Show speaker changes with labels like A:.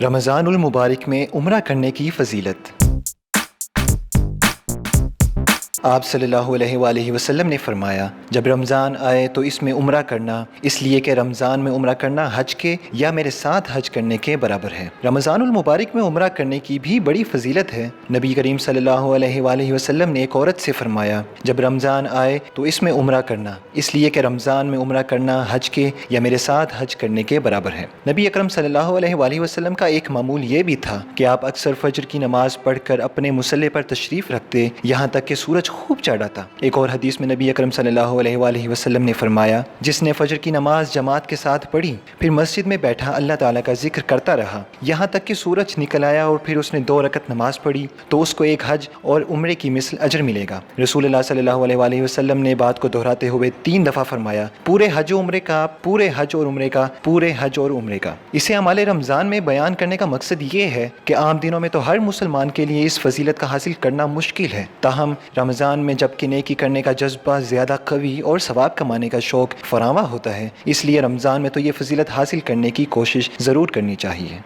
A: رمضان المبارک میں عمرہ کرنے کی فضیلت۔ آپ صلی اللہ علیہ وآلہ وسلم نے فرمایا، جب رمضان آئے تو اس میں عمرہ کرنا، اس لیے کہ رمضان میں عمرہ کرنا حج کے یا میرے ساتھ حج کرنے کے برابر ہے۔ رمضان المبارک میں عمرہ کرنے کی بھی بڑی فضیلت ہے۔ نبی کریم صلی اللہ علیہ وآلہ وسلم نے ایک عورت سے فرمایا، جب رمضان آئے تو اس میں عمرہ کرنا، اس لیے کہ رمضان میں عمرہ کرنا حج کے یا میرے ساتھ حج کرنے کے برابر ہے۔ نبی اکرم صلی اللہ علیہ وآلہ وسلم کا ایک معمول یہ بھی تھا کہ آپ اکثر فجر کی نماز پڑھ کر اپنے مصلی پر تشریف رکھتے یہاں تک کہ سورج خوب چڑھ آتا۔ ایک اور حدیث میں نبی اکرم صلی اللہ علیہ وآلہ وسلم نے فرمایا، جس نے فجر کی نماز جماعت کے ساتھ پڑھی، پھر مسجد میں بیٹھا اللہ تعالیٰ کا ذکر کرتا رہا یہاں تک کہ سورج نکل آیا اور پھر اس نے 2 رکعت نماز پڑھی، تو اس کو ایک حج اور عمرے کی مثل اجر ملے گا۔ رسول اللہ صلی اللہ علیہ وآلہ وسلم نے بات کو دہراتے ہوئے 3 دفعہ فرمایا، پورے حج و عمرے کا، پورے حج اور عمرے کا، پورے حج اور عمرے کا۔ اسے اعمال رمضان میں بیان کرنے کا مقصد یہ ہے کہ عام دنوں میں تو ہر مسلمان کے لیے اس فضیلت کا حاصل کرنا مشکل ہے، تاہم رمضان میں جب کہ نیکی کرنے کا جذبہ زیادہ قوی اور ثواب کمانے کا شوق فراواں ہوتا ہے، اس لیے رمضان میں تو یہ فضیلت حاصل کرنے کی کوشش ضرور کرنی چاہیے۔